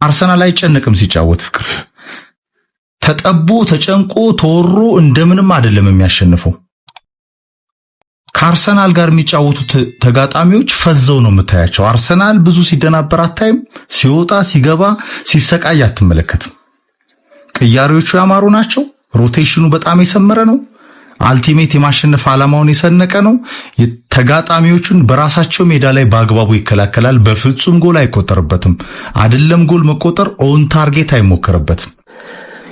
አርሰናል አይጨነቅም ሲጫወት ፍቅር ተጠቦ ተጨንቆ ተወሮ እንደምንም አይደለም የሚያሸንፈው። ከአርሰናል ጋር የሚጫወቱት ተጋጣሚዎች ፈዘው ነው የምታያቸው። አርሰናል ብዙ ሲደናበር አታይም። ሲወጣ ሲገባ ሲሰቃይ አትመለከትም። ቅያሬዎቹ ያማሩ ናቸው። ሮቴሽኑ በጣም የሰመረ ነው። አልቲሜት የማሸነፍ ዓላማውን የሰነቀ ነው። ተጋጣሚዎቹን በራሳቸው ሜዳ ላይ በአግባቡ ይከላከላል። በፍጹም ጎል አይቆጠርበትም። አይደለም ጎል መቆጠር ኦን ታርጌት አይሞከርበትም።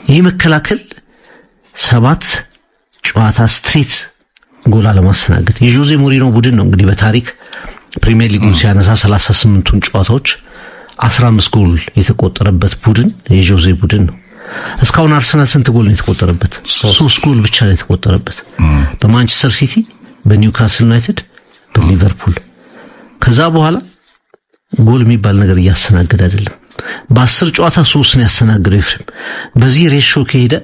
ይህ መከላከል 7 ጨዋታ ስትሬት ጎል አለማስተናገድ የጆዜ ሞሪኖ ቡድን ነው። እንግዲህ በታሪክ ፕሪሚየር ሊጉን ሲያነሳ 38ቱን ጨዋታዎች 15 ጎል የተቆጠረበት ቡድን የጆዜ ቡድን ነው። እስካሁን አርሰናል ስንት ጎል ነው የተቆጠረበት? 3 ጎል ብቻ ነው የተቆጠረበት። በማንቸስተር ሲቲ፣ በኒውካስል ዩናይትድ፣ በሊቨርፑል። ከዛ በኋላ ጎል የሚባል ነገር እያስተናገደ አይደለም። በ10 ጨዋታ 3 ነው ያስተናገደው ኤፍሬም። በዚህ ሬሾ ከሄደ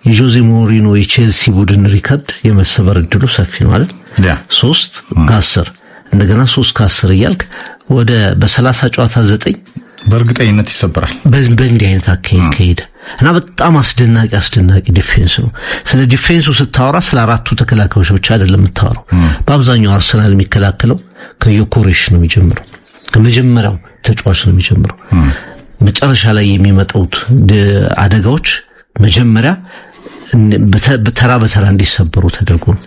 የጆዜ ሞሪኖ የቼልሲ ቡድን ሪከርድ የመሰበር እድሉ ሰፊ ነው አይደል? 3 ከ10 እንደገና 3 ከ10 እያልክ ወደ በ30 ጨዋታ 9 በእርግጠኝነት ይሰበራል። በእንዲህ አይነት አካሄድ ከሄደ እና በጣም አስደናቂ ዲፌንስ ነው። ስለ ዲፌንሱ ስታወራ ስለ አራቱ ተከላካዮች ብቻ አይደለም የምታወራው። በአብዛኛው አርሰናል የሚከላከለው ከዮኮሬሽ ነው የሚጀምረው። ከመጀመሪያው ተጫዋች ነው የሚጀምረው። መጨረሻ ላይ የሚመጣውት አደጋዎች መጀመሪያ በተራ እንዲሰበሩ ተደርጎ ነው።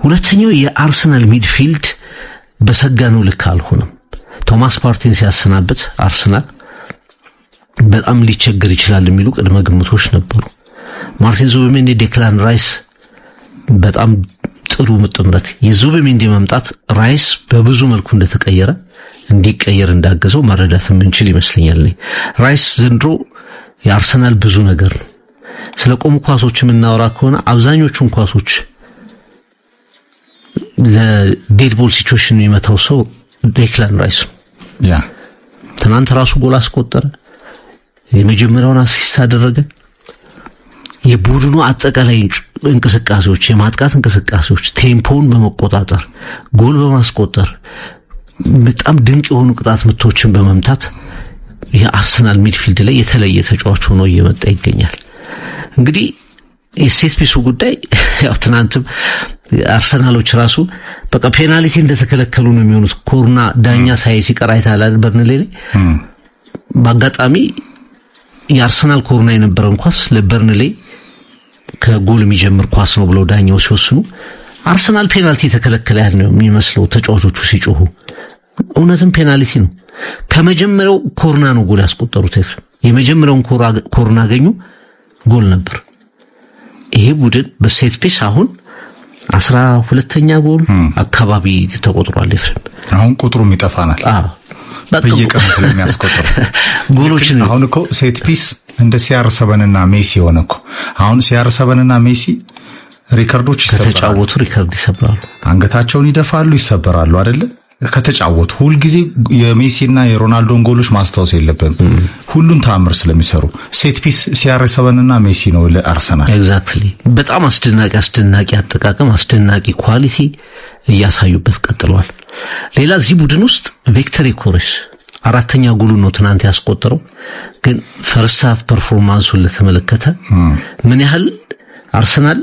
ሁለተኛው የአርሰናል ሚድፊልድ በሰጋነው ልክ አልሆነም። ቶማስ ፓርቲን ሲያሰናብት አርሰናል በጣም ሊቸገር ይችላል የሚሉ ቅድመ ግምቶች ነበሩ። ማርቲን ዙቢሜንዲ፣ ዴክላን ራይስ በጣም ጥሩ ጥምረት። የዙቢሜንዲ መምጣት ራይስ በብዙ መልኩ እንዲቀየር እንዳገዘው መረዳት የምንችል ይመስለኛል። ራይስ ዘንድሮ የአርሰናል ብዙ ነገር ነው። ስለ ቆሙ ኳሶች የምናወራ ከሆነ አብዛኞቹን ኳሶች ለዴድ ቦል ሲቹዌሽን የሚመታው ሰው ዴክላን ራይስ ያ ትናንት ራሱ ጎል አስቆጠረ። የመጀመሪያውን አሲስት አደረገ። የቡድኑ አጠቃላይ እንቅስቃሴዎች፣ የማጥቃት እንቅስቃሴዎች ቴምፖውን በመቆጣጠር ጎል በማስቆጠር በጣም ድንቅ የሆኑ ቅጣት ምቶችን በመምታት የአርሰናል ሚድፊልድ ላይ የተለየ ተጫዋች ሆኖ እየመጣ ይገኛል። እንግዲህ የሴት ፒሱ ጉዳይ ያው ትናንትም አርሰናሎች ራሱ በቃ ፔናልቲ እንደተከለከሉ ነው የሚሆኑት። ኮርና ዳኛ ሲቀር አይታላል በርንሌ ላይ በአጋጣሚ የአርሰናል ኮርና የነበረን ኳስ ለበርንሌ ከጎል የሚጀምር ኳስ ነው ብለው ዳኛው ሲወስኑ አርሰናል ፔናልቲ ተከለከለ ያለ ነው የሚመስለው ተጫዋቾቹ ሲጮሁ። እውነትም ፔናልቲ ነው። ከመጀመሪያው ኮርና ነው ጎል ያስቆጠሩት። የመጀመሪያውን ኮርና አገኙ፣ ጎል ነበር። ይሄ ቡድን በሴት ፒስ አሁን 12ኛ ጎል አካባቢ ተቆጥሯል። አሁን ቁጥሩም ይጠፋናል። በየቀኑ ስለሚያስቆጥሩ ጎሎችን አሁን እኮ ሴት ፒስ እንደ CR7 እና ሜሲ ሆነኮ። አሁን CR7 እና ሜሲ ሪከርዶች ከተጫወቱ ሪከርድ ይሰብራሉ፣ አንገታቸውን ይደፋሉ፣ ይሰበራሉ አይደለ? ከተጫወቱ ሁሉ ጊዜ የሜሲና የሮናልዶን ጎሎች ማስታወስ የለብንም። ሁሉን ተአምር ስለሚሰሩ ሴት ፒስ CR7 እና ሜሲ ነው ለአርሰናል። ኤግዛክትሊ። በጣም አስደናቂ አጠቃቀም፣ አስደናቂ ኳሊቲ እያሳዩበት ቀጥለዋል። ሌላ እዚህ ቡድን ውስጥ ቪክተር ዮኬሬሽ 4ኛ ጎሉ ነው ትናንት ያስቆጠረው። ግን ፈርስት ሃፍ ፐርፎርማንሱን ለተመለከተ ምን ያህል አርሰናል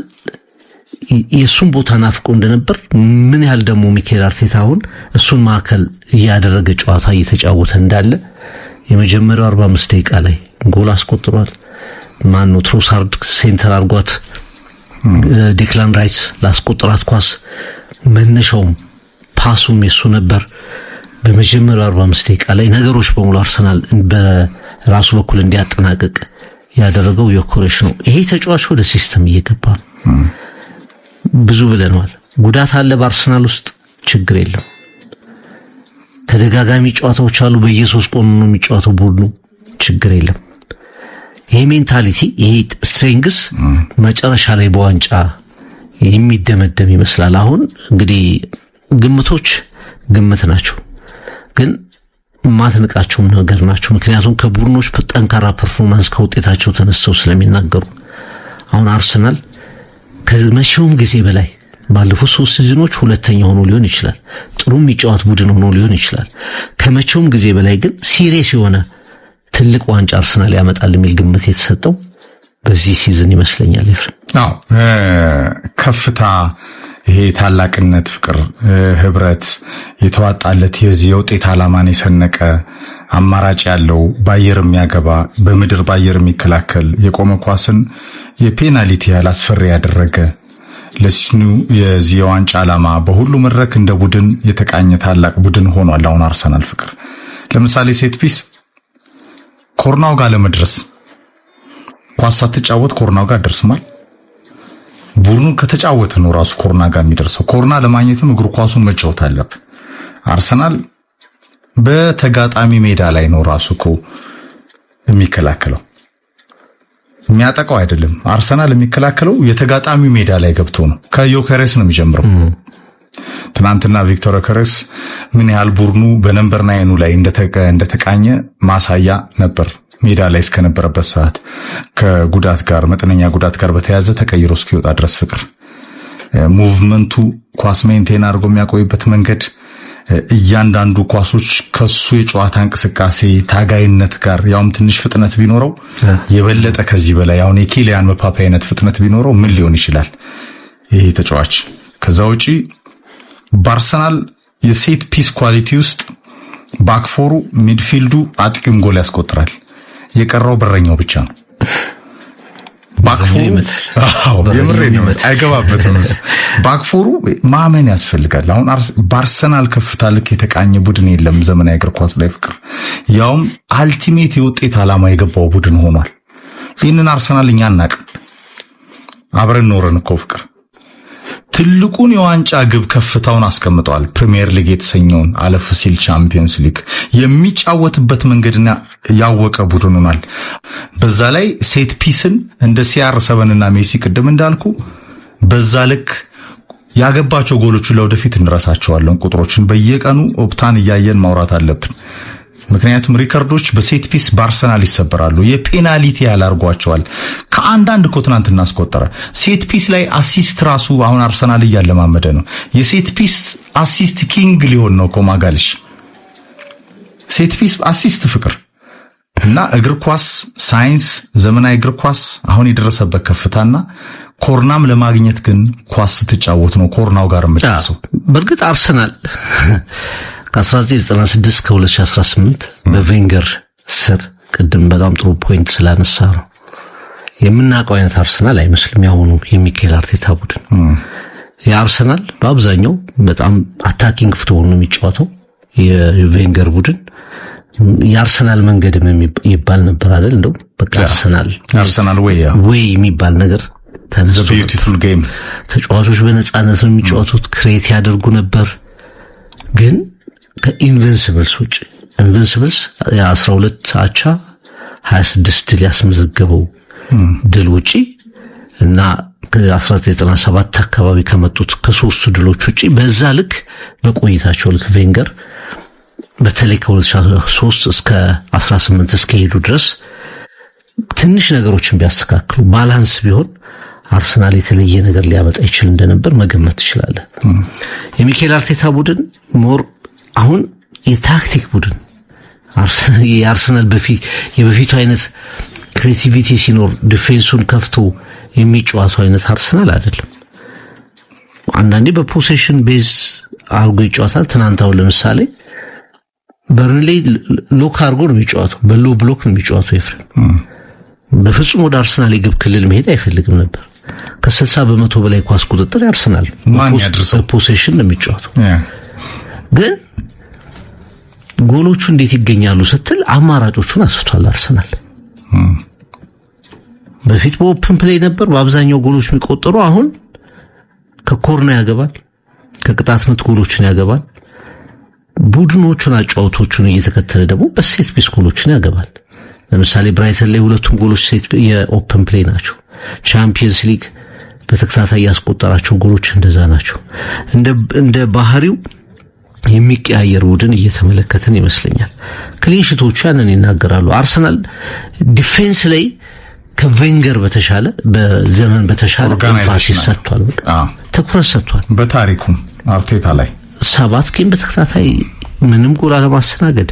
የሱን ቦታ ናፍቆ እንደነበር፣ ምን ያህል ደግሞ ሚኬል አርቴታ አሁን እሱን ማዕከል ያደረገ ጨዋታ እየተጫወተ እንዳለ የመጀመሪያው 45 ደቂቃ ላይ ጎል አስቆጥሯል። ማነው ትሮሳርድ ሴንተር አርጓት ዴክላን ራይስ ላስቆጥራት ኳስ መነሻውም ፓሱም የሱ ነበር። በመጀመሪያው 45 ደቂቃ ላይ ነገሮች በሙሉ አርሰናል በራሱ በኩል እንዲያጠናቅቅ ያደረገው ዮኬሬሽ ነው። ይሄ ተጫዋች ወደ ሲስተም እየገባ ነው። ብዙ ብለናል። ጉዳት አለ በአርሰናል ውስጥ፣ ችግር የለም። ተደጋጋሚ ጨዋታዎች አሉ፣ በየ3 ቀኑ ነው የሚጫወተው ቡድኑ፣ ችግር የለም። ይሄ ሜንታሊቲ፣ ይሄ ስትሬንግስ መጨረሻ ላይ በዋንጫ የሚደመደም ይመስላል። አሁን እንግዲህ ግምቶች ግምት ናቸው፣ ግን ማትንቃቸው ነገር ናቸው። ምክንያቱም ከቡድኖች ጠንካራ ፐርፎርማንስ ከውጤታቸው ተነስተው ስለሚናገሩ አሁን አርሰናል ከመቼውም ጊዜ በላይ ባለፉት 3 ሲዝኖች ሁለተኛ ሆኖ ሊሆን ይችላል። ጥሩ የሚጫወት ቡድን ሆኖ ሊሆን ይችላል። ከመቼውም ጊዜ በላይ ግን ሲሪየስ የሆነ ትልቅ ዋንጫ አርሰናል ያመጣል የሚል ግምት የተሰጠው በዚህ ሲዝን ይመስለኛል። አዎ ከፍታ፣ ይሄ ታላቅነት፣ ፍቅር፣ ህብረት የተዋጣለት የውጤት ዓላማን የሰነቀ አማራጭ ያለው ባየር የሚያገባ በምድር ባየር የሚከላከል የቆመ ኳስን የፔናልቲ ያህል አስፈሪ ያደረገ ለሲኑ የዚህ ዋንጫ ዓላማ በሁሉ መድረክ እንደ ቡድን የተቃኘ ታላቅ ቡድን ሆኗል። አሁን አርሰናል ፍቅር ለምሳሌ ሴት ፒስ ኮርናው ጋር ለመድረስ ኳስ ሳትጫወት ኮርናው ጋር ደርስማል። ቡድኑ ከተጫወተ ነው ራሱ ኮርና ጋር የሚደርሰው። ኮርና ለማግኘትም እግር ኳሱን መጫወት አለበት። አርሰናል በተጋጣሚ ሜዳ ላይ ነው ራሱ እኮ የሚከላከለው፣ የሚያጠቃው አይደለም። አርሰናል የሚከላከለው የተጋጣሚ ሜዳ ላይ ገብቶ ነው። ከዮኬሬስ ነው የሚጀምረው። ትናንትና ቪክቶር ዮኬሬስ ምን ያህል ቡድኑ በነምበር 9 ላይ እንደተቃኘ ማሳያ ነበር። ሜዳ ላይ እስከነበረበት ሰዓት ከጉዳት ጋር መጠነኛ ጉዳት ጋር በተያዘ ተቀይሮ እስኪወጣ ድረስ ፍቅር ሙቭመንቱ ኳስ ሜንቴን አድርጎ የሚያቆይበት መንገድ እያንዳንዱ ኳሶች ከሱ የጨዋታ እንቅስቃሴ ታጋይነት ጋር ያውም ትንሽ ፍጥነት ቢኖረው የበለጠ ከዚህ በላይ አሁን የኪሊያን መባፔ አይነት ፍጥነት ቢኖረው ምን ሊሆን ይችላል ይሄ ተጫዋች። ከዛ ውጪ በአርሰናል የሴት ፒስ ኳሊቲ ውስጥ ባክፎሩ፣ ሚድፊልዱ፣ አጥቂም ጎል ያስቆጥራል። የቀረው በረኛው ብቻ ነው። ባክፎሩ የምሬን አይገባበትም። ባክፎሩ ማመን ያስፈልጋል። አሁን በአርሰናል ከፍታ ልክ የተቃኘ ቡድን የለም ዘመናዊ እግር ኳስ ላይ ፍቅር፣ ያውም አልቲሜት የውጤት ዓላማ የገባው ቡድን ሆኗል። ይህንን አርሰናል እኛ አናቅም። አብረን ኖረን እኮ ፍቅር ትልቁን የዋንጫ ግብ ከፍታውን አስቀምጠዋል። ፕሪሚየር ሊግ የተሰኘውን አለፍ ሲል ቻምፒየንስ ሊግ የሚጫወትበት መንገድና ያወቀ ቡድን ሆኗል። በዛ ላይ ሴት ፒስን እንደ CR7 እና ሜሲ ቅድም እንዳልኩ በዛ ልክ ያገባቸው ጎሎቹ ለወደፊት እንረሳቸዋለን። ቁጥሮችን በየቀኑ ኦፕታን እያየን ማውራት አለብን። ምክንያቱም ሪከርዶች በሴት ፒስ በአርሰናል ይሰበራሉ። የፔናልቲ ያላርጓቸዋል። ከአንዳንድ እኮ ትናንት እናስቆጠረ ሴት ፒስ ላይ አሲስት ራሱ አሁን አርሰናል እያለማመደ ነው። የሴት ፒስ አሲስት ኪንግ ሊሆን ነው ኮማጋልሽ። ሴት ፒስ አሲስት ፍቅር እና እግር ኳስ ሳይንስ፣ ዘመናዊ እግር ኳስ አሁን የደረሰበት ከፍታና ኮርናም ለማግኘት ግን ኳስ ስትጫወት ነው ኮርናው ጋር የምትደርሰው። በእርግጥ አርሰናል ከ1996 እስከ 2018 በቬንገር ስር ቅድም በጣም ጥሩ ፖይንት ስላነሳ ነው የምናውቀው አይነት አርሰናል አይመስልም ያሁኑ የሚካኤል አርቴታ ቡድን። የአርሰናል በአብዛኛው በጣም አታኪንግ ፉትቦል ነው የሚጫወተው። የቬንገር ቡድን የአርሰናል መንገድም ይባል ነበር አይደል? እንደው በቃ አርሰናል ወይ የሚባል ነገር ቢዩቲፉል ጌም። ተጫዋቾች በነፃነት ነው የሚጫወቱት፣ ክሬት ያደርጉ ነበር። ግን ከኢንቪንሲብልስ ውጪ ኢንቪንሲብልስ የ12 አቻ 26 ድል ያስመዘገበው ድል ውጪ እና ከ1997 አካባቢ ከመጡት ከሶስቱ ድሎች ውጪ በዛ ልክ በቆይታቸው ልክ ቬንገር በተለይ ከ2003 እስከ 18 እስከሄዱ ድረስ ትንሽ ነገሮችን ቢያስተካክሉ ባላንስ ቢሆን አርሰናል የተለየ ነገር ሊያመጣ ይችል እንደነበር መገመት ትችላለህ። የሚካኤል አርቴታ ቡድን ሞር አሁን የታክቲክ ቡድን የአርሰናል የበፊቱ አይነት ክሬቲቪቲ ሲኖር ዲፌንሱን ከፍቶ የሚጫወቱ አይነት አርሰናል አይደለም። አንዳንዴ በፖሴሽን ቤዝ አርጎ ይጫወታል። ትናንታው ለምሳሌ በርንሌ ሎክ አርጎ ነው የሚጫወተው፣ በሎ ብሎክ ነው የሚጫወተው። ኤፍሬም በፍጹም ወደ አርሰናል የግብ ክልል መሄድ አይፈልግም ነበር። ከ60% በላይ ኳስ ቁጥጥር ያርሰናል በፖሴሽን ነው የሚጫወተው። ግን ጎሎቹ እንዴት ይገኛሉ ስትል አማራጮቹን አስፍቷል አርሰናል። በፊት በኦፕን ፕሌይ ነበር በአብዛኛው ጎሎች የሚቆጠሩ። አሁን ከኮርና ያገባል፣ ከቅጣት ምት ጎሎችን ያገባል። ቡድኖቹን አጫዋቾቹን እየተከተለ ደግሞ በሴት ፒስ ጎሎችን ያገባል። ለምሳሌ ብራይተን ላይ ሁለቱም ጎሎች ሴት የኦፕን ፕሌይ ናቸው። ቻምፒየንስ ሊግ በተከታታይ ያስቆጠራቸው ጎሎች እንደዛ ናቸው። እንደ ባህሪው የሚቀያየር ቡድን እየተመለከትን ይመስለኛል። ክሊንሺቶቹ ያንን ይናገራሉ። አርሰናል ዲፌንስ ላይ ከቬንገር በተሻለ በዘመን በተሻለ ፓስ ሰጥቷል። ትኩረት ሰጥቷል። በታሪኩም አርቴታ ላይ 7 ጌም በተከታታይ ምንም ጎል አለማስተናገድ